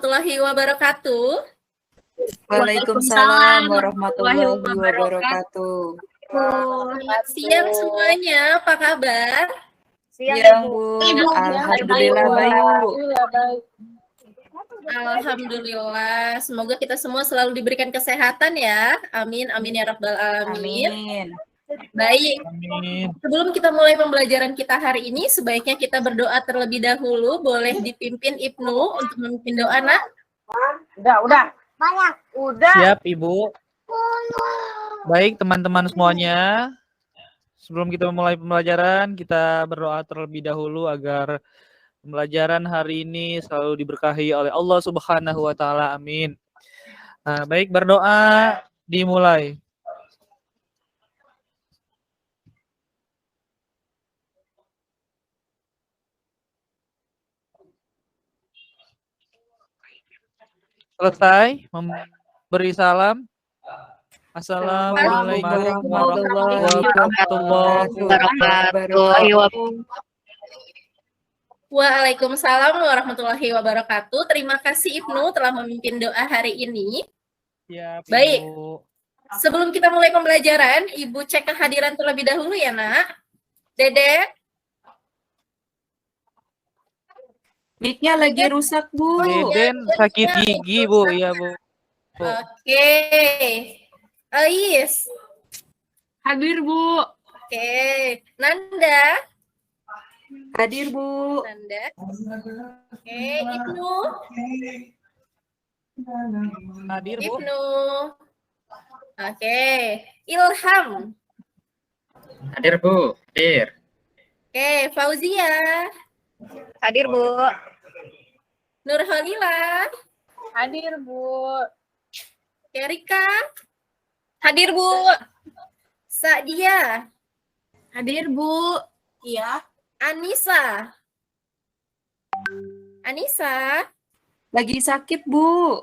warahmatullahi wabarakatuh. Waalaikumsalam warahmatullahi wabarakatuh. Selamat siang semuanya, apa kabar? Siang, Bu. Alhamdulillah baik, Bu. Alhamdulillah, semoga kita semua selalu diberikan kesehatan ya. Amin, amin ya rabbal alamin. Amin. Baik, Amin. sebelum kita mulai pembelajaran kita hari ini, sebaiknya kita berdoa terlebih dahulu. Boleh dipimpin Ibnu untuk memimpin doa, nak? Udah. Banyak. Udah. Siap, Ibu. Baik, teman-teman semuanya. Sebelum kita memulai pembelajaran, kita berdoa terlebih dahulu agar pembelajaran hari ini selalu diberkahi oleh Allah Subhanahu wa taala. Amin. Nah, baik, berdoa dimulai. Selesai memberi salam. Assalamualaikum warahmatullahi wabarakatuh. Waalaikumsalam warahmatullahi wabarakatuh. Terima kasih Ibnu telah memimpin doa hari ini. Siap, Baik. Ibu. Sebelum kita mulai pembelajaran, Ibu cek kehadiran terlebih dahulu ya, Nak. Dedek. Mic-nya lagi rusak, Bu. Deden sakit gigi, Bu. Iya, Bu. Oke. Ais. Hadir, Bu. Oke. Nanda. Hadir, Bu. Nanda. Oke, Ibnu. Hadir, Bu. Ibnu. Oke. Ilham. Hadir, Bu. Hadir. Oke, Fauzia. Hadir, Bu. Nurholila. Hadir, Bu. Erika. Hadir, Bu. Sadia. Hadir, Bu. Iya. Anissa. Anissa. Lagi sakit, Bu.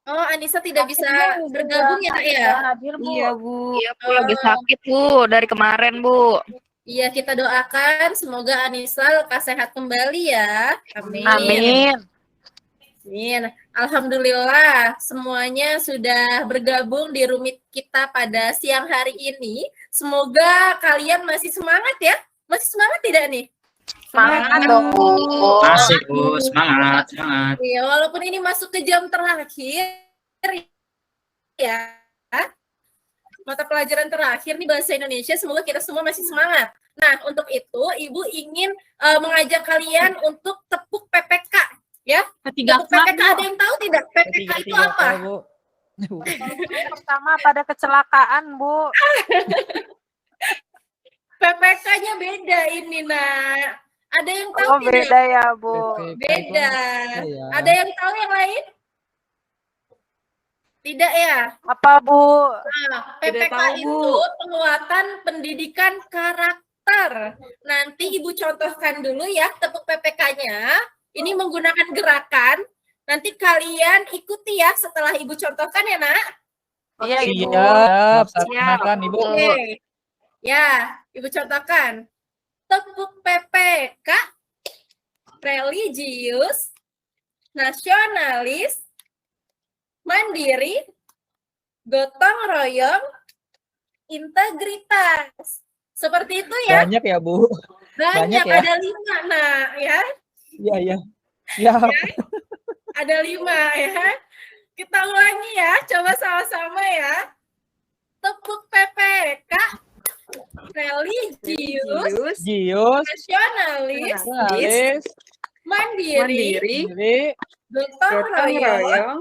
Oh, Anissa tidak bisa bergabung ya, Nak ya? Hadir, Bu. Iya, Bu. Iya, Bu. Lagi sakit, Bu. Dari kemarin, Bu. Iya, kita doakan semoga Anissa lekas sehat kembali ya. Amin. Amin. Amin. Alhamdulillah, semuanya sudah bergabung di Rumit kita pada siang hari ini. Semoga kalian masih semangat ya. Masih semangat tidak nih? Semangat dong, Bu. Masih, Bu. Semangat, semangat. Iya, walaupun ini masuk ke jam terakhir ya. Mata pelajaran terakhir nih bahasa Indonesia, semoga kita semua masih semangat. Nah, untuk itu Ibu ingin mengajak kalian untuk tepuk PPK ya. Ketiga Tepuk PPK, ada yang tahu tidak PPK itu apa? Bu. pertama pada kecelakaan, Bu. PPK-nya beda ini, Nak. Ada yang tahu Oh, tidak? beda ya, Bu. Beda. Ya. Ada yang tahu yang lain? Tidak ya? Apa, Bu? Nah, Tidak PPK tahu, itu Bu. penguatan pendidikan karakter. Nanti Ibu contohkan dulu ya tepuk PPK-nya. Ini menggunakan gerakan. Nanti kalian ikuti ya setelah Ibu contohkan ya, Nak. Iya, Ibu. Siap, laksanakan, Ibu. Oke. Ya, Ibu contohkan. Tepuk PPK, religius, nasionalis, mandiri, gotong royong, integritas. Seperti itu ya. Banyak ya, Bu. Banyak, banyak ya. ada 5, Nak, ya. Iya, iya. Siap. Ada 5 ya. Kita ulangi ya, coba sama-sama ya. Tepuk PPK, religius, Gius, nasionalis, nasionalis, mandiri, mandiri, gotong royong,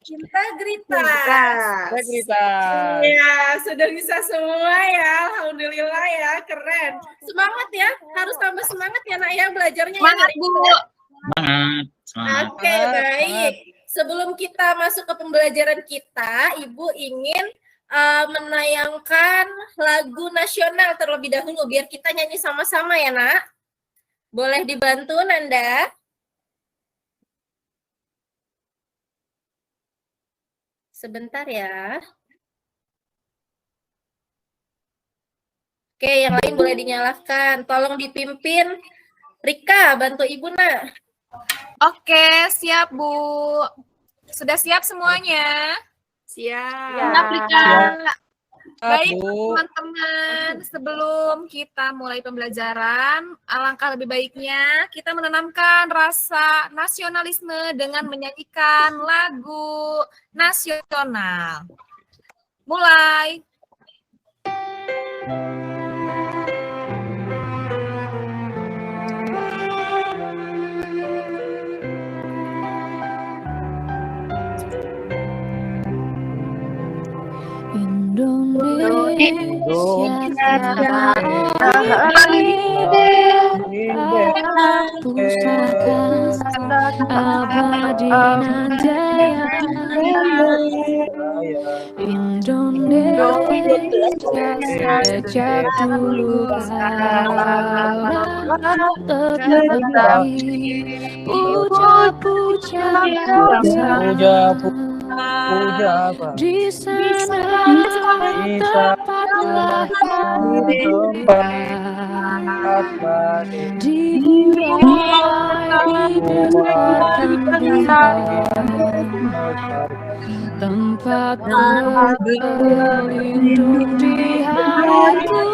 integritas. integritas. Ya, sudah bisa semua ya. Alhamdulillah ya, keren. Semangat ya, harus tambah semangat ya, Nak ya, belajarnya. Semangat, ya, Bu. Semangat. Semangat. Oke, baik. Sebelum kita masuk ke pembelajaran kita, Ibu ingin menayangkan lagu nasional terlebih dahulu, biar kita nyanyi sama-sama ya, Nak. Boleh dibantu, Nanda? Sebentar ya. Oke, yang lain boleh dinyalakan. Tolong dipimpin. Rika, bantu Ibu, Nak. Oke, siap Bu. Sudah siap semuanya? Siap. Baik Bu. teman-teman, sebelum kita mulai pembelajaran, alangkah lebih baiknya kita menanamkan rasa nasionalisme dengan menyanyikan lagu nasional. Mulai. Abadi nan jaya, Indonesia sejak dulu kala tetapi puja-puja di sana tempat lahir dimulai tempat berlindung di hatiku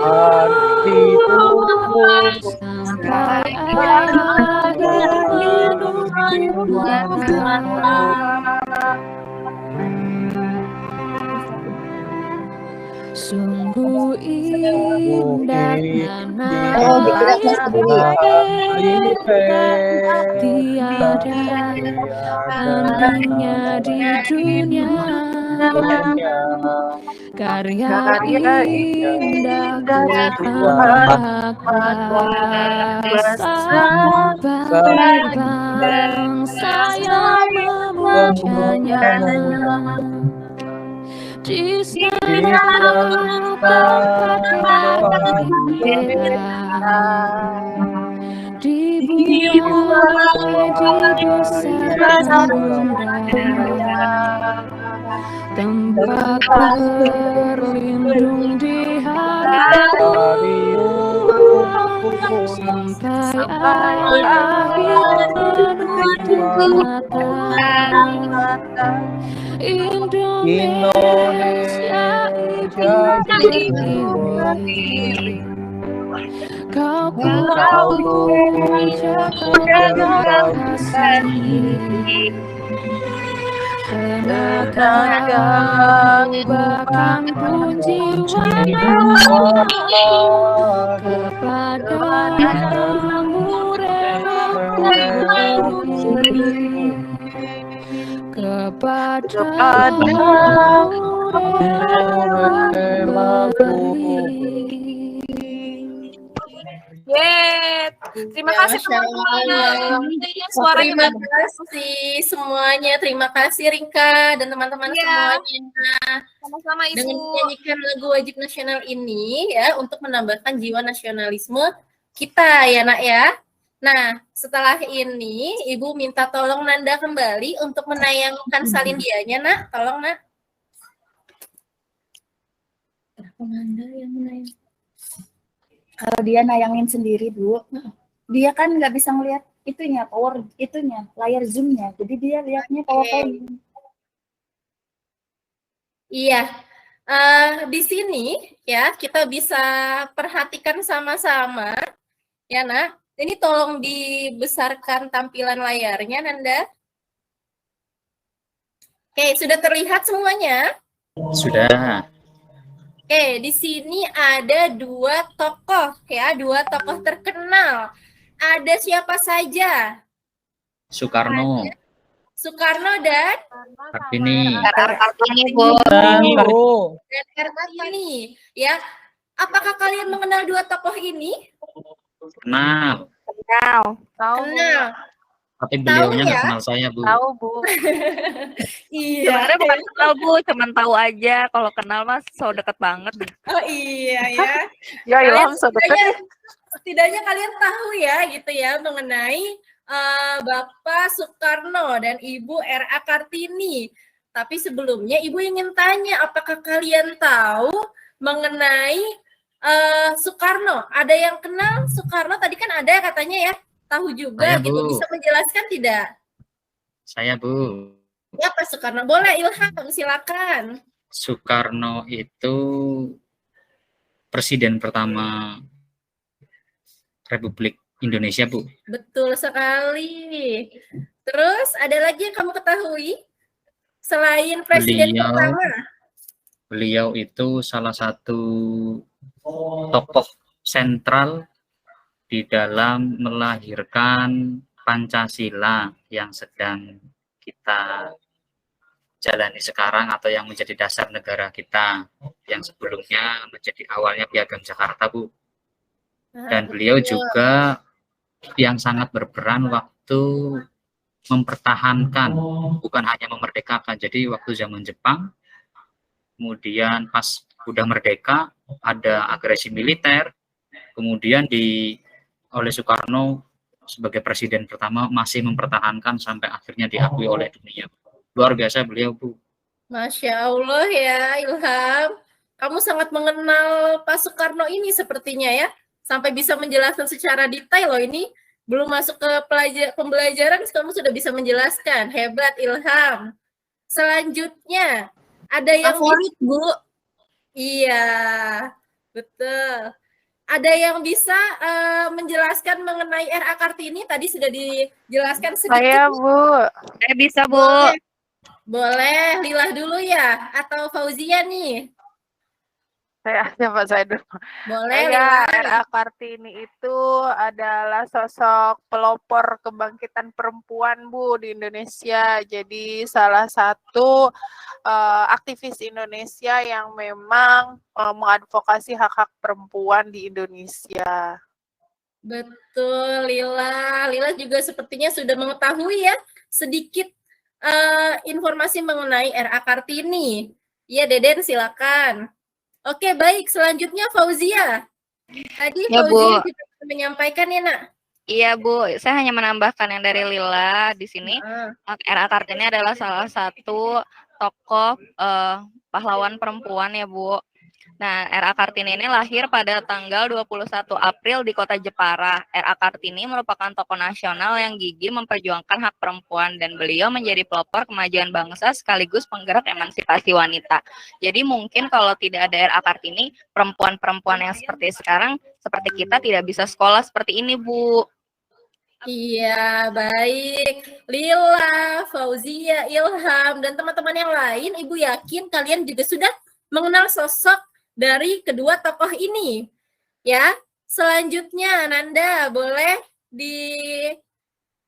sampai akhir sungguh indah tiada tandingnya di dunia karya indah anak bangsa yang memujanya di sana tempat lahir dimulai di besar bunda tempat berlindung di hatiku sampai akhir mata Indonesia berdiri kau puja kau kasih tenaga bahkan pun jiwa kepadamu Terima kasih teman-teman. Suaranya Terima kasih semuanya. Terima kasih Rinka dan teman-teman semuanya. sama-sama Ibu. Dengan menyanyikan lagu wajib nasional ini ya untuk menambahkan jiwa nasionalisme kita ya Nak ya. Nah, setelah ini Ibu minta tolong Nanda kembali untuk menayangkan salindianya Nak. Tolong Nak. Nanda yang menayang. Kalau dia nayangin sendiri, Bu, dia kan nggak bisa ngelihat itunya, layar zoom-nya. Jadi dia lihatnya PowerPoint. Iya, di sini ya kita bisa perhatikan sama-sama, ya Nak. Ini tolong dibesarkan tampilan layarnya, Nanda. Oke, sudah terlihat semuanya? Sudah. Oke, di sini ada dua tokoh terkenal. Ada siapa saja? Soekarno. Soekarno dan Kartini. Bu. dan Kartini. Ya, apakah kalian mengenal dua tokoh ini? Kenal. Kenal. Tapi beliaunya Tahu ya? nggak kenal saya, Bu. Tahu, Bu. Iya. Sebenarnya bukan kenal Bu, cuman tahu aja. Kalau kenal mas so deket banget. Oh iya ya. Ya, Kalian Ilham, so deket. setidaknya kalian tahu ya gitu ya mengenai Bapak Soekarno dan Ibu R.A. Kartini. Tapi sebelumnya Ibu ingin tanya, apakah kalian tahu mengenai Soekarno? Ada yang kenal Soekarno? Tadi kan ada katanya ya. tahu juga Saya, gitu, Bu. bisa menjelaskan tidak? Saya, Bu. Ya, Pak Soekarno. Boleh, Ilham, silakan. Soekarno itu presiden pertama Republik Indonesia, Bu. Betul sekali. Terus ada lagi yang kamu ketahui selain presiden Beliau- pertama? Beliau itu salah satu tokoh sentral di dalam melahirkan Pancasila yang sedang kita jalani sekarang atau yang menjadi dasar negara kita, yang sebelumnya menjadi awalnya Piagam Jakarta, Bu. Dan beliau juga yang sangat berperan waktu mempertahankan, bukan hanya memerdekakan. Jadi waktu zaman Jepang, kemudian pas udah merdeka, ada agresi militer, kemudian oleh Soekarno sebagai presiden pertama masih mempertahankan sampai akhirnya diakui oleh dunia. Luar biasa beliau, Bu. Masya Allah ya, Ilham. Kamu sangat mengenal Pak Soekarno ini sepertinya ya. Sampai bisa menjelaskan secara detail loh ini. Belum masuk ke pembelajaran, kamu sudah bisa menjelaskan. Hebat, Ilham. Selanjutnya, ada yang Favorit, Bu. Iya, betul. Ada yang bisa menjelaskan mengenai RA Kartini? Tadi sudah dijelaskan sedikit. Saya, Bu. Saya bisa, Bu. Boleh, Lilah dulu ya? Atau Fauzia nih? Saya dulu. Boleh, Ya, Lilah. RA Kartini itu adalah sosok pelopor kebangkitan perempuan, Bu, di Indonesia. Jadi salah satu aktivis Indonesia yang memang mengadvokasi hak-hak perempuan di Indonesia. Betul, Lila. Lila juga sepertinya sudah mengetahui ya sedikit informasi mengenai RA Kartini. Iya, Deden, silakan. Oke, baik. Selanjutnya Fauzia. Tadi Ya, Fauzia Bu. juga menyampaikan ya, Nak? Iya, Bu. Saya hanya menambahkan yang dari Lila di sini. RA Kartini adalah salah satu tokoh pahlawan perempuan ya, Bu. Nah, RA Kartini ini lahir pada tanggal 21 April di kota Jepara. RA Kartini merupakan tokoh nasional yang gigih memperjuangkan hak perempuan dan beliau menjadi pelopor kemajuan bangsa sekaligus penggerak emansipasi wanita. Jadi mungkin kalau tidak ada RA Kartini, perempuan-perempuan yang seperti sekarang, seperti kita tidak bisa sekolah seperti ini, Bu. Iya, baik. Lila, Fauzia, Ilham, dan teman-teman yang lain, Ibu yakin kalian juga sudah mengenal sosok dari kedua tokoh ini. Ya, selanjutnya Nanda, boleh di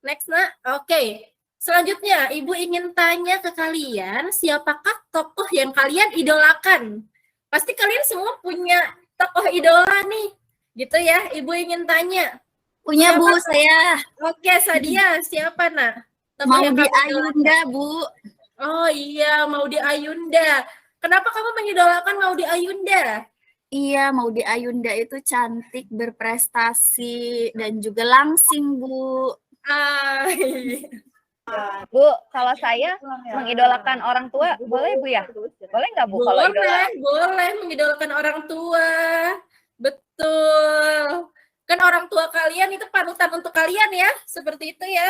next, Nak? Oke. Selanjutnya, Ibu ingin tanya ke kalian, siapakah tokoh yang kalian idolakan? Pasti kalian semua punya tokoh idola nih. Gitu ya, Ibu ingin tanya. Punya, Bu, Siapa? saya. Oke, Sadia, siapa, Nak? Tokoh Mau yang di kamu idolakan? Ayunda, Bu. Oh iya, Maudy Ayunda. Kenapa kamu mengidolakan Maudy Ayunda? Iya, Maudy Ayunda itu cantik, berprestasi, dan juga langsing, Bu. Ah, iya. Bu, kalau saya mengidolakan orang tua, boleh, Bu ya? Boleh nggak, Bu, kalau idola? Boleh mengidolakan orang tua. Betul. Kan orang tua kalian itu panutan untuk kalian ya, seperti itu ya.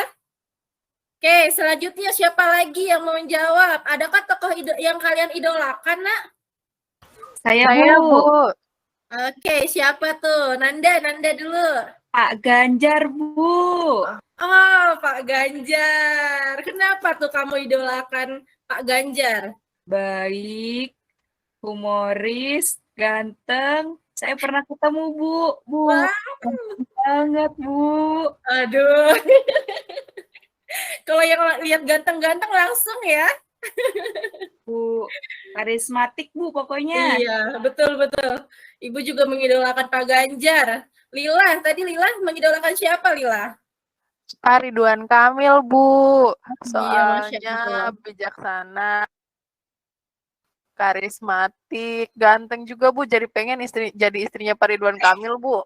Oke, selanjutnya siapa lagi yang mau menjawab? Adakah tokoh yang kalian idolakan, Nak? Saya, Bu. Oke, siapa tuh? Nanda dulu. Pak Ganjar, Bu. Oh, Pak Ganjar. Kenapa tuh kamu idolakan Pak Ganjar? Baik, humoris, ganteng. Saya pernah ketemu, Bu. Bu, ganteng banget, Bu. Aduh. Kalau yang lihat ganteng-ganteng langsung ya. Bu, karismatik, Bu, pokoknya. Iya, betul. Ibu juga mengidolakan Pak Ganjar. Lila, tadi Lila mengidolakan siapa, Lila? Pak Ridwan Kamil, Bu. Iya, Masya Soalnya Allah. bijaksana, karismatik, ganteng juga, Bu. Jadi pengen jadi istrinya Pak Ridwan Kamil, Bu.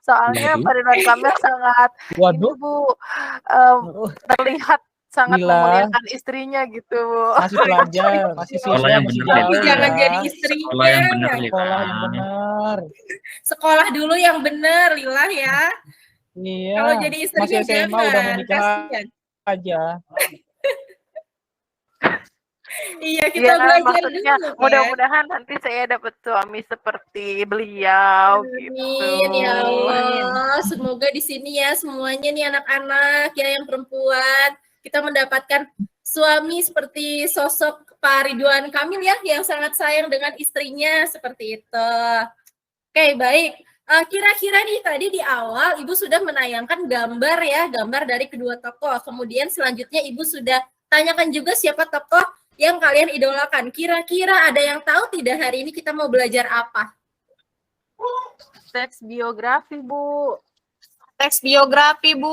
Soalnya Waduh. Pak Ridwan Kamil sangat Waduh, Bu, terlihat sangat Lila. memuliakan istrinya gitu, Bu. masih pelajar, masih Sekolah siswa, yang masih bener, jauh Lila. Jangan ya. jadi istrinya. Sekolah yang benar, Lila. Sekolah yang benar. Sekolah dulu yang benar, Lila ya. Iya. Kalau jadi istrinya Masih SMA udah mau jangan, nikah kasihan. aja. Iya, kita Iya, belajar maksudnya dulu kan. mudah-mudahan nanti saya dapat suami seperti beliau gitu. Amin ya Allah. Semoga di sini ya semuanya nih anak-anak ya yang perempuan kita mendapatkan suami seperti sosok Pak Ridwan Kamil ya yang sangat sayang dengan istrinya seperti itu. Oke, baik. Kira-kira nih tadi di awal Ibu sudah menayangkan gambar ya, gambar dari kedua tokoh. Kemudian selanjutnya Ibu sudah tanyakan juga siapa tokoh yang kalian idolakan. Kira-kira ada yang tahu tidak hari ini kita mau belajar apa? Teks biografi, Bu. Teks biografi, Bu.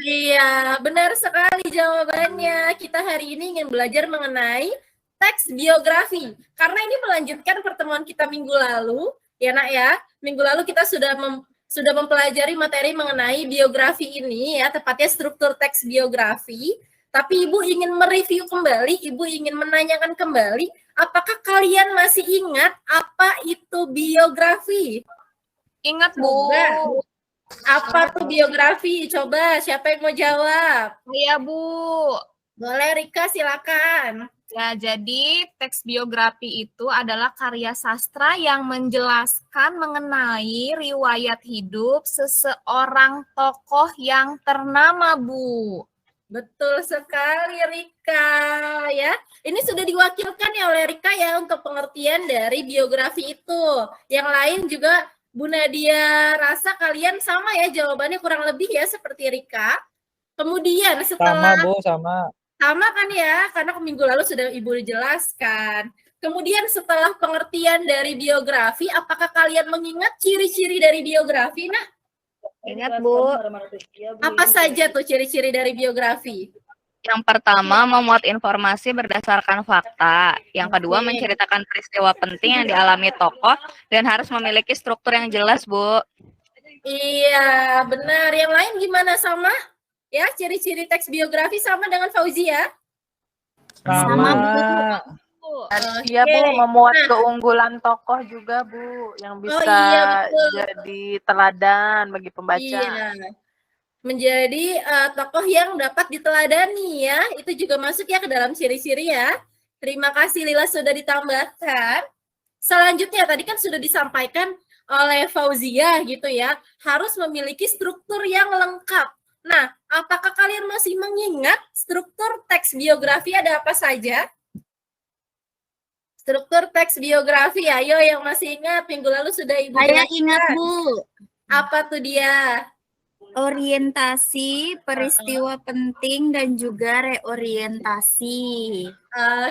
Iya, benar sekali jawabannya. Kita hari ini ingin belajar mengenai teks biografi. Karena ini melanjutkan pertemuan kita minggu lalu, ya Nak ya. Minggu lalu kita sudah mempelajari materi mengenai biografi ini ya, tepatnya struktur teks biografi. Tapi Ibu ingin mereview kembali, Ibu ingin menanyakan kembali, apakah kalian masih ingat apa itu biografi? Ingat, Bu. Coba. Apa tuh biografi? Coba, siapa yang mau jawab? Iya, Bu. Boleh, Rika, silakan. Ya, jadi teks biografi itu adalah karya sastra yang menjelaskan mengenai riwayat hidup seseorang tokoh yang ternama, Bu. Betul sekali, Rika. Ya, ini sudah diwakilkan ya oleh Rika ya untuk pengertian dari biografi itu. Yang lain juga Bu Nadia rasa kalian sama ya jawabannya kurang lebih ya seperti Rika. Kemudian setelah Sama, Bu, sama. Sama kan ya, karena minggu lalu sudah Ibu jelaskan. Kemudian setelah pengertian dari biografi, apakah kalian mengingat ciri-ciri dari biografi? Nah, Ingat, Bu. apa saja tuh ciri-ciri dari biografi? Yang pertama, memuat informasi berdasarkan fakta. Yang kedua, Oke. menceritakan peristiwa penting yang dialami tokoh dan harus memiliki struktur yang jelas, Bu. Iya, benar. Yang lain gimana sama? Ya, ciri-ciri teks biografi sama dengan Fauzia? Sama. Iya, Bu, Oke. memuat Nah. keunggulan tokoh juga, Bu, yang bisa iya, betul. jadi teladan bagi pembaca. Iya. Menjadi tokoh yang dapat diteladani ya. Itu juga masuk ya ke dalam ciri-ciri ya. Terima kasih Lila sudah ditambahkan. Selanjutnya tadi kan sudah disampaikan oleh Fauzia gitu ya. Harus memiliki struktur yang lengkap. Nah, apakah kalian masih mengingat struktur teks biografi ada apa saja? Struktur teks biografi, ayo yang masih ingat. Minggu lalu sudah Ibu Saya jelaskan. ingat, Bu. Apa tuh dia? Orientasi, peristiwa penting, dan juga reorientasi.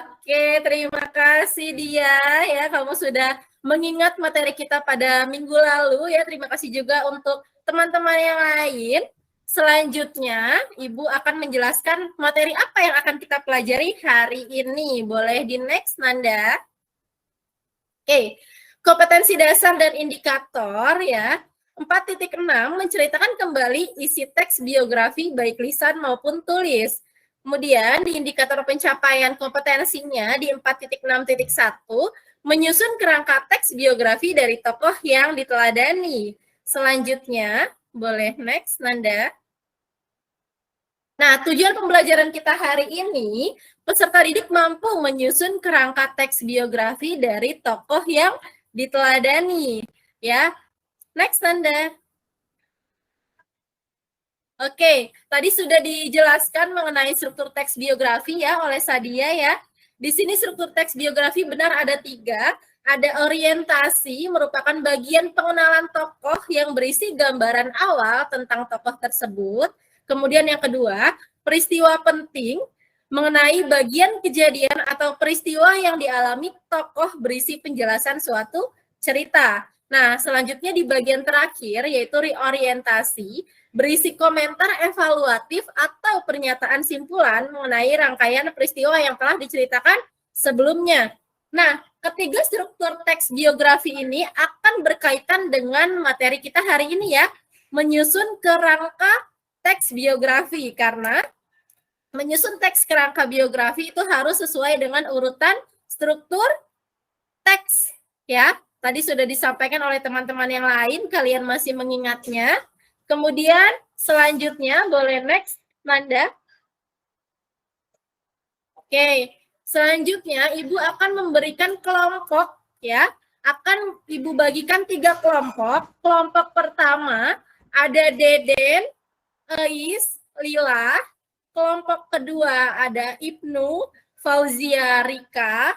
Oke, terima kasih dia ya. Kamu sudah mengingat materi kita pada minggu lalu ya. Terima kasih juga untuk teman-teman yang lain. Selanjutnya, Ibu akan menjelaskan materi apa yang akan kita pelajari hari ini. Boleh di next, Nanda? Oke, kompetensi dasar dan indikator ya. 4.6 menceritakan kembali isi teks biografi baik lisan maupun tulis. Kemudian di indikator pencapaian kompetensinya di 4.6.1 menyusun kerangka teks biografi dari tokoh yang diteladani. Selanjutnya, boleh next Nanda. Nah, tujuan pembelajaran kita hari ini, peserta didik mampu menyusun kerangka teks biografi dari tokoh yang diteladani. Ya, next, Nanda. Oke, tadi sudah dijelaskan mengenai struktur teks biografi ya oleh Sadia ya. Di sini struktur teks biografi benar ada 3. Ada orientasi, merupakan bagian pengenalan tokoh yang berisi gambaran awal tentang tokoh tersebut. Kemudian yang kedua, peristiwa penting, mengenai bagian kejadian atau peristiwa yang dialami tokoh berisi penjelasan suatu cerita. Nah, selanjutnya di bagian terakhir yaitu reorientasi, berisi komentar evaluatif atau pernyataan simpulan mengenai rangkaian peristiwa yang telah diceritakan sebelumnya. Nah, ketiga struktur teks biografi ini akan berkaitan dengan materi kita hari ini ya, menyusun kerangka teks biografi, karena menyusun teks kerangka biografi itu harus sesuai dengan urutan struktur teks ya. Tadi sudah disampaikan oleh teman-teman yang lain, kalian masih mengingatnya. Kemudian selanjutnya boleh next, Nanda. Oke, selanjutnya Ibu akan memberikan kelompok ya. Akan Ibu bagikan 3 kelompok. Kelompok pertama ada Deden, Ais, Lila. Kelompok kedua ada Ibnu, Fauzia, Rika.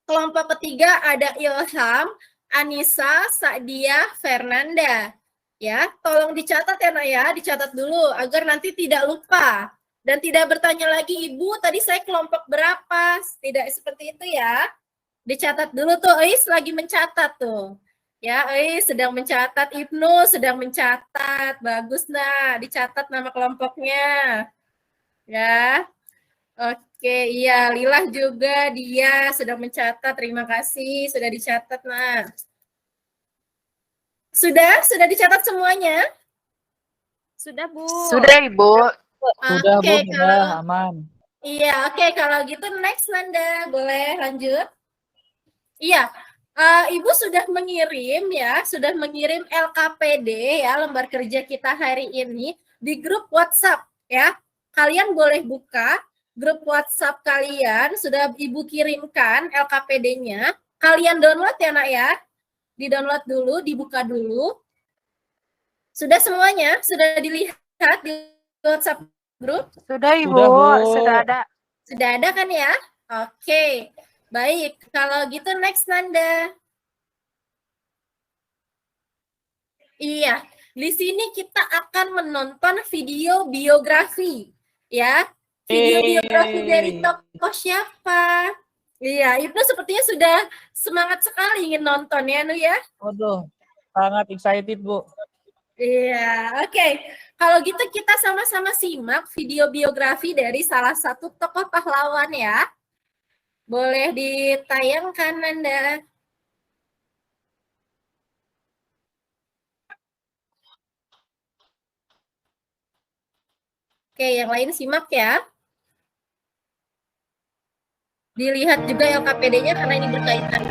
Kelompok ketiga ada Ilham, Anissa, Sa'dia, Fernanda. Ya, tolong dicatat ya, Nak ya, dicatat dulu agar nanti tidak lupa dan tidak bertanya lagi, Ibu, tadi saya kelompok berapa? Tidak seperti itu ya. Dicatat dulu tuh, Ais lagi mencatat tuh. Ya, Ais sedang mencatat, Ibnu sedang mencatat. Bagus, nah, dicatat nama kelompoknya. Ya. Oke, iya, Lilah juga dia sedang mencatat. Terima kasih sudah dicatat, nah. Sudah dicatat semuanya? Sudah, Bu. Sudah, Ibu. Sudah, Bu, Oke, sudah aman. Iya, oke, kalau gitu next, Nanda. Boleh lanjut? Iya, Ibu sudah mengirim ya, sudah mengirim LKPD ya, lembar kerja kita hari ini di grup WhatsApp ya. Kalian boleh buka grup WhatsApp kalian, sudah Ibu kirimkan LKPD-nya. Kalian download ya, Nak ya. Di-download dulu, dibuka dulu. Sudah semuanya? Sudah dilihat di WhatsApp grup? Sudah, Ibu. Sudah, Bu. Sudah ada. Sudah ada kan ya? Oke. Baik, kalau gitu next, Nanda. Iya, di sini kita akan menonton video biografi. Ya, video biografi dari tokoh siapa? Iya, Ibnu sepertinya sudah semangat sekali ingin nonton ya, Nu ya? Waduh, sangat excited, Bu. Iya, oke. Kalau gitu kita sama-sama simak video biografi dari salah satu tokoh pahlawan ya. Boleh ditayangkan, Nanda. Oke, yang lain simak ya. Dilihat juga LKPD-nya karena ini berkaitan.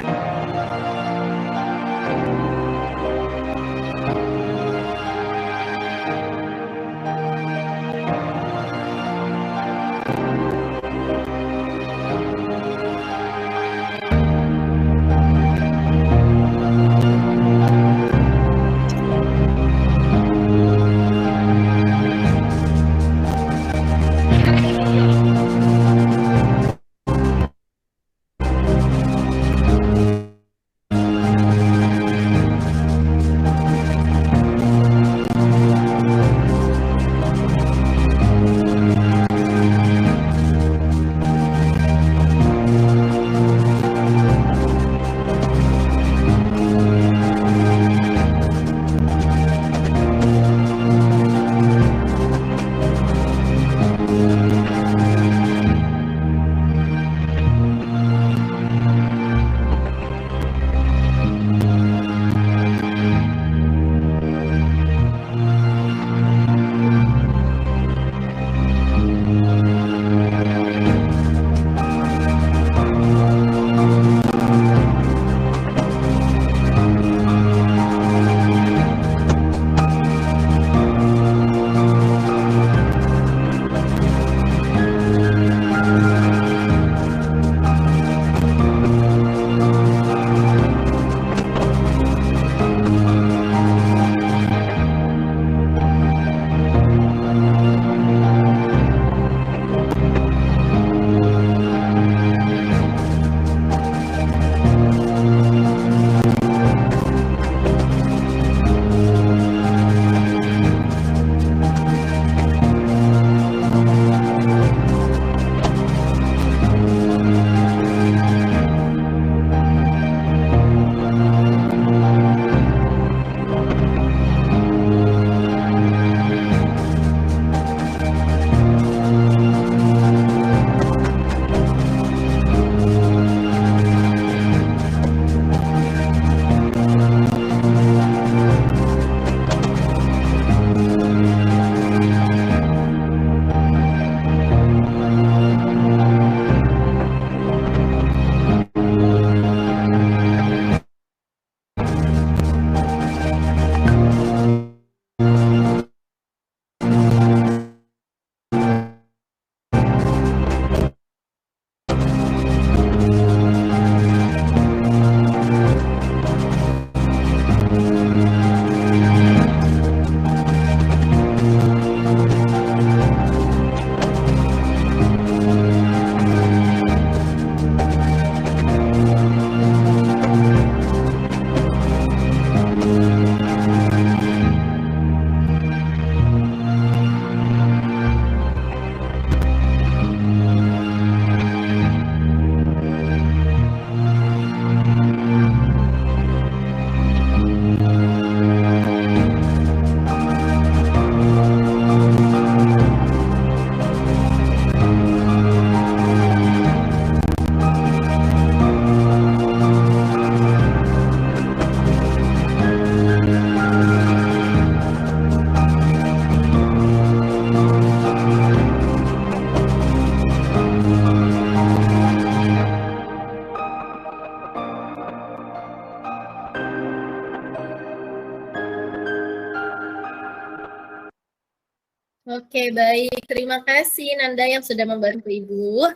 Oke, baik. Terima kasih Nanda yang sudah membantu Ibu.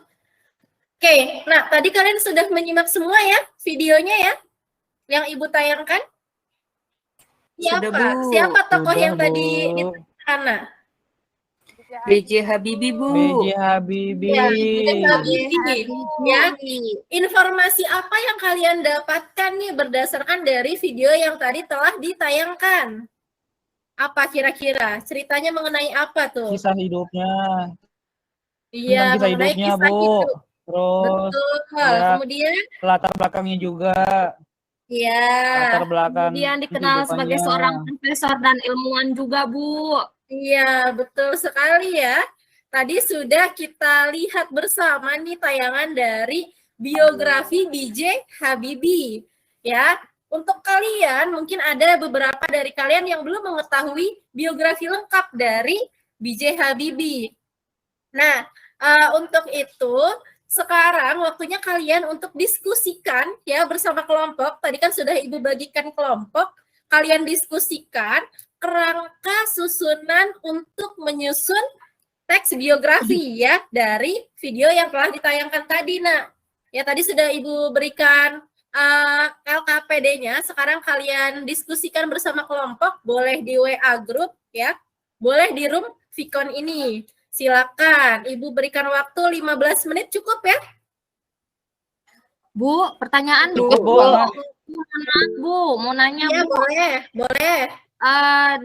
Oke, nah tadi kalian sudah menyimak semua ya videonya ya yang Ibu tayangkan? Siapa? Sudah, Bu. Siapa tokoh Sudah, yang tadi Bu. ditayangkan? B.J. Habibie, Bu. B.J. Habibie. Ya, B.J. Habibie. Ya, informasi apa yang kalian dapatkan nih berdasarkan dari video yang tadi telah ditayangkan? Apa kira-kira? Ceritanya mengenai apa tuh? Kisah hidupnya. Iya, Tentang kisah mengenai hidupnya, kisah Bu. hidup. Terus Betul. ya, Kemudian, latar belakangnya juga. ya. Latar belakang Kemudian dikenal sebagai kehidupannya. seorang profesor dan ilmuwan juga, Bu. Iya, betul sekali ya. Tadi sudah kita lihat bersama nih tayangan dari biografi B.J. Habibie. Ya, untuk kalian mungkin ada beberapa dari kalian yang belum mengetahui biografi lengkap dari B.J. Habibie. Nah, untuk itu sekarang waktunya kalian untuk diskusikan ya bersama kelompok. Tadi kan sudah Ibu bagikan kelompok, kalian diskusikan kerangka susunan untuk menyusun teks biografi ya dari video yang telah ditayangkan tadi, Nak. Ya tadi sudah Ibu berikan LKPD-nya. Sekarang kalian diskusikan bersama kelompok, boleh di WA grup ya, boleh di room Vicon ini. Silakan, Ibu berikan waktu 15 menit cukup ya? Bu, pertanyaan Bu. Cukup, Bu. Bu, mau nanya Iya, Bu. boleh.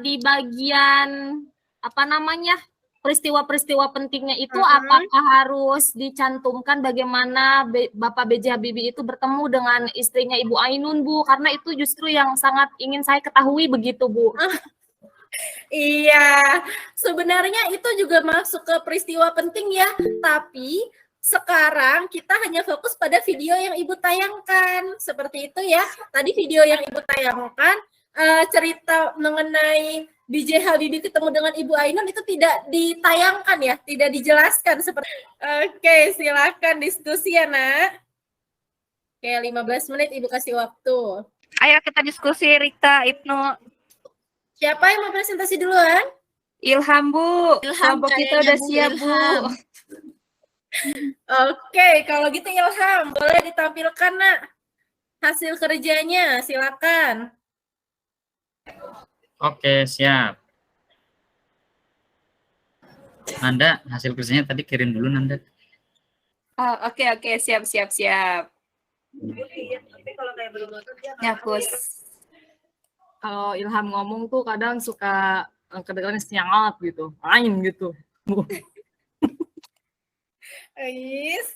Di bagian apa namanya peristiwa-peristiwa pentingnya itu Mhm. apakah harus dicantumkan bagaimana Bapak B.J. Habibie itu bertemu dengan istrinya Ibu Ainun, Bu? Karena itu justru yang sangat ingin saya ketahui begitu, Bu. Iya, sebenarnya itu juga masuk ke peristiwa penting ya, tapi sekarang kita hanya fokus pada video yang Ibu tayangkan. Seperti itu ya. Tadi video yang Ibu tayangkan cerita mengenai B.J. Habibie ketemu dengan Ibu Ainun itu tidak ditayangkan ya, tidak dijelaskan seperti. Oke, silakan diskusi ya, Nak. Oke, 15 menit Ibu kasih waktu. Ayo kita diskusi, Rika, Ibnu. Siapa yang mau presentasi duluan? Ilham, Bu. Ilham, Kelompok kita udah siap, Bu. Oke, kalau gitu Ilham, boleh ditampilkan, Nak. Hasil kerjanya, silakan. Oke, siap. Nanda, hasil kerjanya tadi kirim dulu, Nanda. Oke, siap. Ya, Kus. Kalau Ilham ngomong tuh kadang suka kedengarannya senyap gitu, lain gitu. Ais.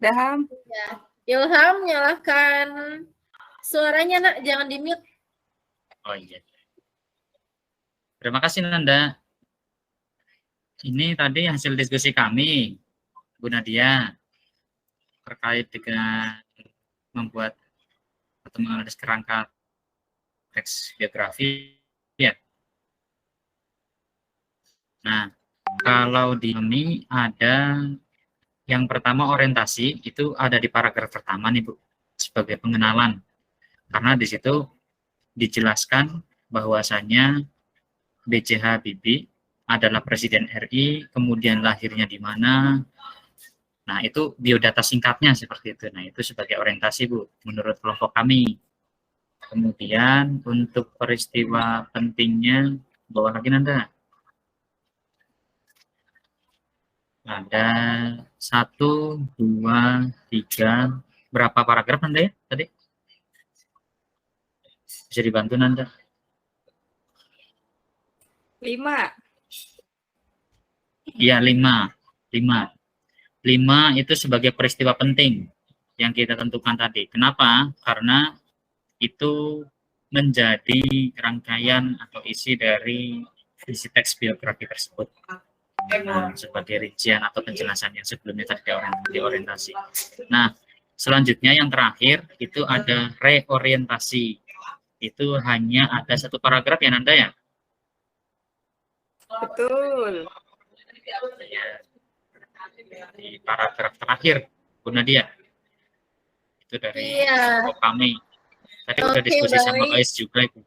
Daham. Ilham, nyalakan suaranya, Nak, jangan di-mute. Oh iya. Terima kasih, Nanda. Ini tadi hasil diskusi kami, Bu Nadia, terkait dengan membuat atau menganalisis kerangka teks biografi. Ya. Nah, kalau di sini ada yang pertama orientasi, itu ada di paragraf pertama nih, Bu, sebagai pengenalan. Karena di situ dijelaskan bahwasanya B.J. Habibie adalah Presiden RI, kemudian lahirnya di mana. Nah, itu biodata singkatnya seperti itu. Nah, itu sebagai orientasi, Bu, menurut kelompok kami. Kemudian untuk peristiwa pentingnya, bawa lagi, Nanda. Ada 1, 2, 3, berapa paragraf Nanda ya tadi? Bisa dibantu Nanda? 5. Iya, 5. 5 itu sebagai peristiwa penting yang kita tentukan tadi. Kenapa? Karena itu menjadi rangkaian atau isi dari isi teks biografi tersebut. Nah, sebagai rincian atau penjelasan yang sebelumnya tadi diorientasi. Nah, selanjutnya yang terakhir itu ada reorientasi. Itu hanya ada 1 paragraf ya, Nanda ya? Betul. Di paragraf terakhir Bu Nadia. Itu dari Iya. kelompok kami. Tadi udah Oke, diskusi sama baik. Ais juga, Ibu.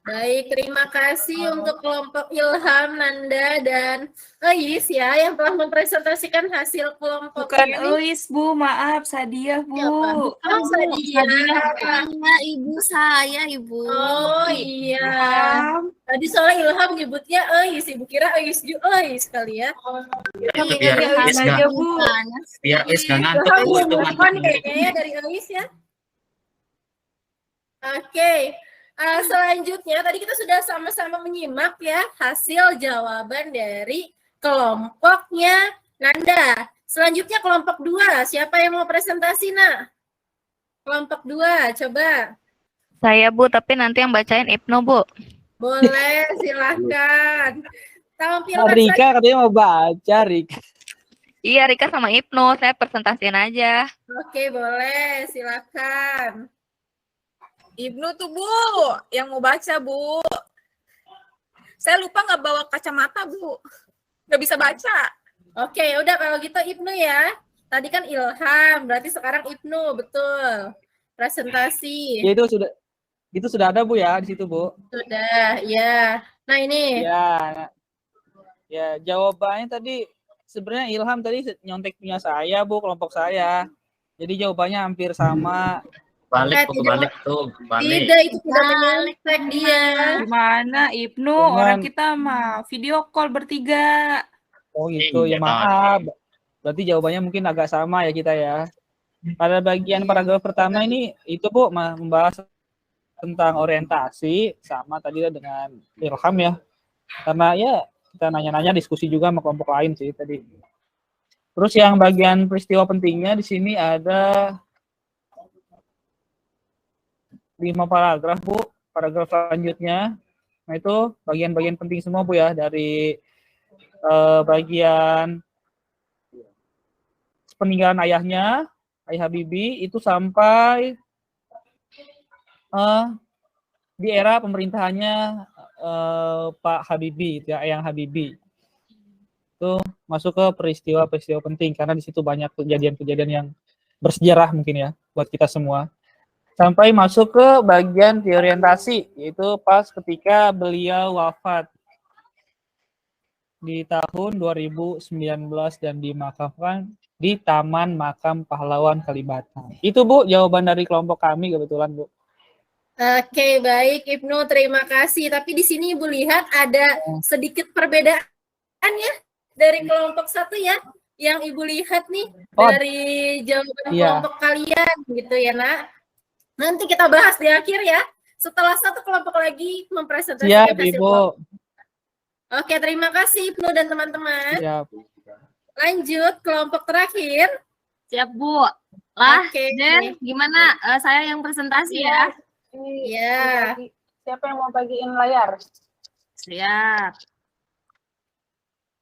Baik, terima kasih untuk kelompok Ilham, Nanda, dan Ais ya yang telah mempresentasikan hasil kelompok Bukan ini. Elis, Bu. Maaf, Sadiah, Bu. Oh, Sadia. Iya, ibu saya, ibu. Oh iya. Ilham. Tadi soalnya Ilham nyebutnya Ais, ibu kira Ais juga Ais kali ya. Itu biar Ilham Ais aja, nggak Bu. biar Ais nggak ngantuk, Ilham Bu. Itu move on ngantuk. kayaknya ya dari Ais ya. Oke. Selanjutnya tadi kita sudah sama-sama menyimak ya hasil jawaban dari kelompoknya Nanda. Selanjutnya kelompok 2. Siapa yang mau presentasi, Nak? Kelompok 2, coba. Saya, Bu, tapi nanti yang bacain Ibnu, Bu. Boleh, silakan. Tampilkan Rika katanya mau baca, Rika. Iya, Rika sama Ibnu, saya presentasiin aja. Oke, boleh, silakan. Ibnu tuh, Bu, yang mau baca, Bu. Saya lupa nggak bawa kacamata, Bu. Nggak bisa baca. Oke, ya udah kalau gitu Ibnu ya. Tadi kan Ilham, berarti sekarang Ibnu, betul. Presentasi. Ya, itu sudah ada, Bu, ya di situ, Bu. Sudah, ya. Nah, ini. Ya, jawabannya tadi sebenarnya Ilham tadi nyontek punya saya, Bu, kelompok saya. Jadi jawabannya hampir sama. Balik, Bu, balik tuh, balik. Tidak, itu tidak menyontek dia. Gimana, Ibnu? Cuman- Orang kita mah video call bertiga. Oh gitu, ya Iya, maaf. Berarti jawabannya mungkin agak sama ya kita ya. Pada bagian paragraf pertama ini itu Bu membahas tentang orientasi sama tadi dengan Ilham ya. Karena ya kita nanya-nanya diskusi juga sama kelompok lain sih tadi. Terus yang bagian peristiwa pentingnya di sini ada 5 paragraf Bu. Paragraf selanjutnya, nah itu bagian-bagian penting semua Bu ya dari bagian peninggalan ayahnya, Ayah Habibie itu sampai di era pemerintahannya Pak Habibie, ya, Eyang Habibie. Itu masuk ke peristiwa-peristiwa penting karena di situ banyak kejadian-kejadian yang bersejarah mungkin ya buat kita semua. Sampai masuk ke bagian orientasi, yaitu pas ketika beliau wafat di tahun 2019 dan dimakamkan di Taman Makam Pahlawan Kalibata. Itu Bu jawaban dari kelompok kami kebetulan Bu. Oke, baik Ibnu, terima kasih. Tapi di sini Ibu lihat ada sedikit perbedaan ya dari kelompok 1 ya. Yang Ibu lihat nih dari jawaban kelompok kalian gitu ya, Nak. Nanti kita bahas di akhir ya. Setelah 1 kelompok lagi mempresentasikan Siap, hasil Ibu. kelompok. Oke, terima kasih Ibnu dan teman-teman. Siap. Lanjut kelompok terakhir. Siap, Bu. Lah, Oke. Den, gimana? Saya yang presentasi ya. Ya. Siapa yang mau bagiin layar? Siap.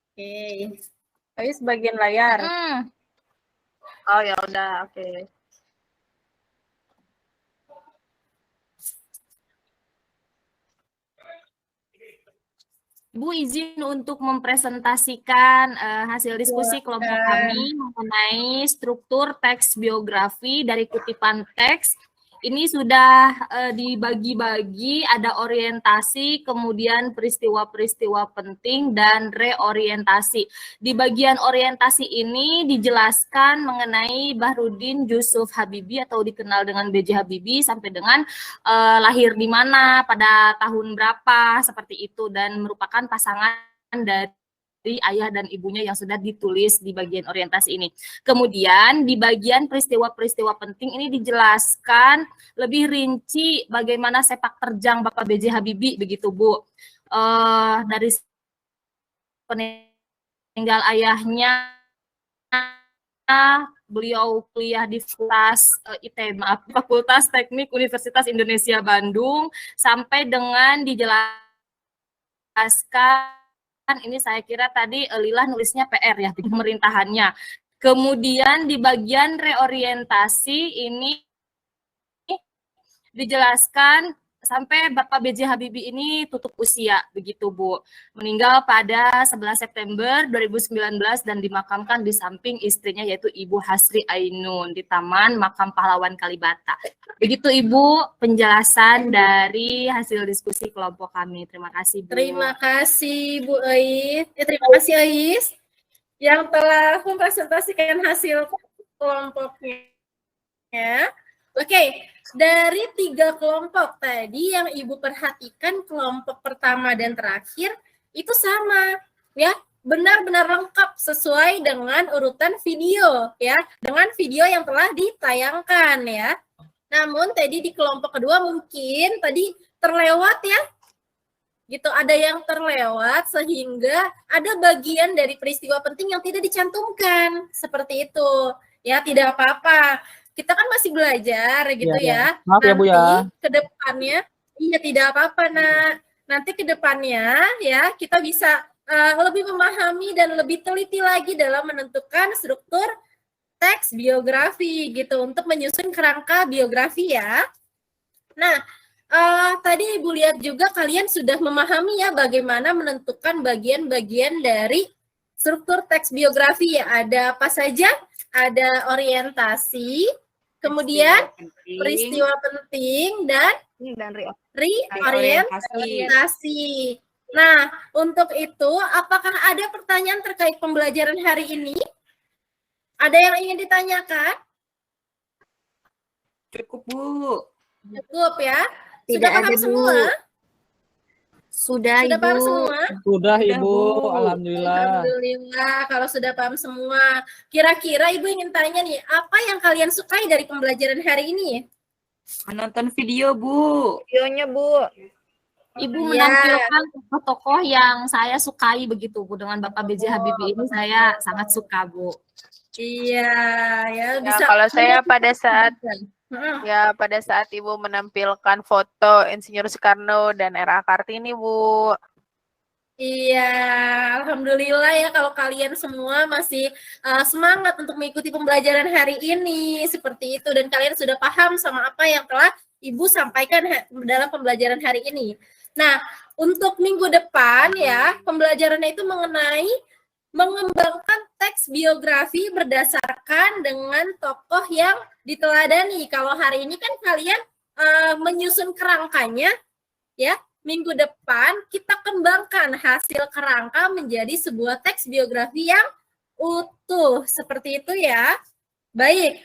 Oke. Ayo sebagian layar. Oh, ya udah, oke. Bu izin untuk mempresentasikan hasil diskusi kelompok kami mengenai struktur teks biografi dari kutipan teks. Ini sudah dibagi-bagi, ada orientasi, kemudian peristiwa-peristiwa penting, dan reorientasi. Di bagian orientasi ini dijelaskan mengenai Bahrudin Yusuf Habibie atau dikenal dengan B.J. Habibie sampai dengan lahir di mana, pada tahun berapa, seperti itu, dan merupakan pasangan dari ayah dan ibunya yang sudah ditulis di bagian orientasi ini. Kemudian di bagian peristiwa-peristiwa penting ini dijelaskan lebih rinci bagaimana sepak terjang Bapak B.J. Habibie begitu Bu. Dari peninggal ayahnya, beliau kuliah di Fakultas Teknik Universitas Indonesia Bandung, sampai dengan dijelaskan, ini saya kira tadi Lila nulisnya PR ya, pemerintahannya. Kemudian di bagian reorientasi ini dijelaskan sampai Bapak B.J. Habibie ini tutup usia, begitu Bu. Meninggal pada 11 September 2019 dan dimakamkan di samping istrinya yaitu Ibu Hasri Ainun di Taman Makam Pahlawan Kalibata. Begitu Ibu penjelasan dari hasil diskusi kelompok kami. Terima kasih Bu. Terima kasih Bu Ais. Terima kasih Ais yang telah mempresentasikan hasil kelompoknya. Oke, dari 3 kelompok tadi yang Ibu perhatikan, kelompok pertama dan terakhir itu sama, ya, benar-benar lengkap sesuai dengan urutan video, ya, dengan video yang telah ditayangkan, ya. Namun tadi di kelompok kedua mungkin tadi terlewat, ya, gitu, ada yang terlewat sehingga ada bagian dari peristiwa penting yang tidak dicantumkan, seperti itu, ya, tidak apa-apa. Kita kan masih belajar gitu ya. Maaf ya Bu ya. Nanti ke depannya, iya tidak apa-apa Nak. Nanti ke depannya ya kita bisa lebih memahami dan lebih teliti lagi dalam menentukan struktur teks biografi gitu untuk menyusun kerangka biografi ya. Nah, tadi Ibu lihat juga kalian sudah memahami ya bagaimana menentukan bagian-bagian dari struktur teks biografi ya. Ada apa saja? Ada orientasi, kemudian peristiwa penting dan reorientasi. Nah, untuk itu apakah ada pertanyaan terkait pembelajaran hari ini? Ada yang ingin ditanyakan? Cukup Bu. Cukup ya? Tidak Sudah paham ada, Bu. semua? Sudah Sudah Ibu. paham semua? Sudah Ibu, Bu. alhamdulillah. Alhamdulillah, kalau sudah paham semua. Kira-kira Ibu ingin tanya nih, apa yang kalian sukai dari pembelajaran hari ini? Menonton video Bu. Videonya Bu. Ibu Iya. menampilkan tokoh-tokoh yang saya sukai begitu Bu. Dengan Bapak B.J. Habibie ini saya sangat suka Bu. Iya, ya Ya, bisa. kalau saya pada saat Heeh. pada saat Ibu menampilkan foto Insinyur Soekarno dan R.A. Kartini, Bu. Iya, alhamdulillah ya kalau kalian semua masih semangat untuk mengikuti pembelajaran hari ini seperti itu dan kalian sudah paham sama apa yang telah Ibu sampaikan dalam pembelajaran hari ini. Nah, untuk minggu depan ya, pembelajarannya itu mengenai mengembangkan teks biografi berdasarkan dengan tokoh yang diteladani. Kalau hari ini kan kalian menyusun kerangkanya ya. Minggu depan kita kembangkan hasil kerangka menjadi sebuah teks biografi yang utuh. Seperti itu ya. Baik,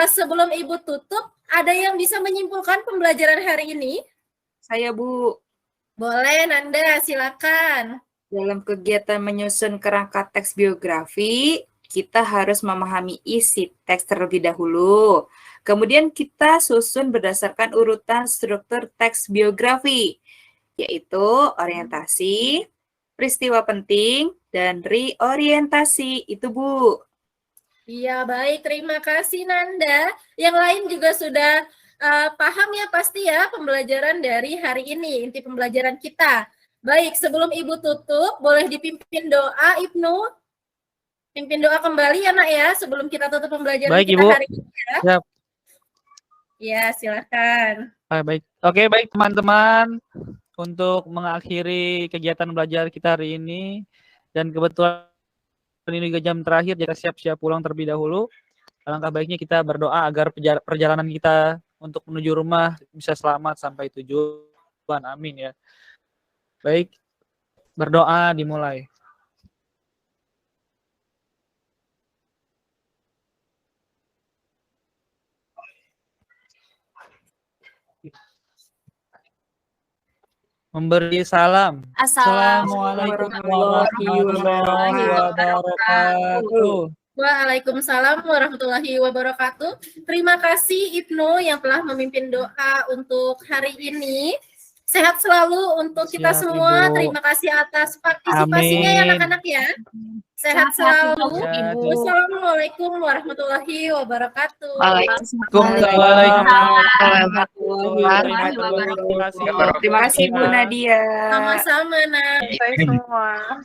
sebelum Ibu tutup, ada yang bisa menyimpulkan pembelajaran hari ini? Saya Bu. Boleh, Nanda, silakan. Dalam kegiatan menyusun kerangka teks biografi, kita harus memahami isi teks terlebih dahulu. Kemudian kita susun berdasarkan urutan struktur teks biografi, yaitu orientasi, peristiwa penting, dan reorientasi. Itu Bu. Iya, baik. Terima kasih, Nanda. Yang lain juga sudah paham ya pasti ya pembelajaran dari hari ini, inti pembelajaran kita. Baik, sebelum Ibu tutup, boleh dipimpin doa, Ibnu. Pimpin doa kembali ya, Nak ya, sebelum kita tutup pembelajaran Baik, kita Ibu. hari ini ya. Siap. Ya, silakan. Baik. Oke, baik teman-teman. Untuk mengakhiri kegiatan belajar kita hari ini, dan kebetulan ini juga jam terakhir, kita siap-siap pulang terlebih dahulu. Alangkah baiknya kita berdoa agar perjalanan kita untuk menuju rumah bisa selamat sampai tujuan. Amin ya. Baik, berdoa dimulai. Memberi salam. Assalamualaikum warahmatullahi wabarakatuh. Waalaikumsalam warahmatullahi wabarakatuh. Terima kasih Ibnu yang telah memimpin doa untuk hari ini. Sehat selalu untuk kita Siap, semua. Ibu. Terima kasih atas partisipasinya ya Amin. anak-anak ya. Sehat Sehat selalu. Ibu. Wassalamualaikum warahmatullahi wabarakatuh. Terima kasih Bu Nadia. Sama-sama, Nak. Saya semua.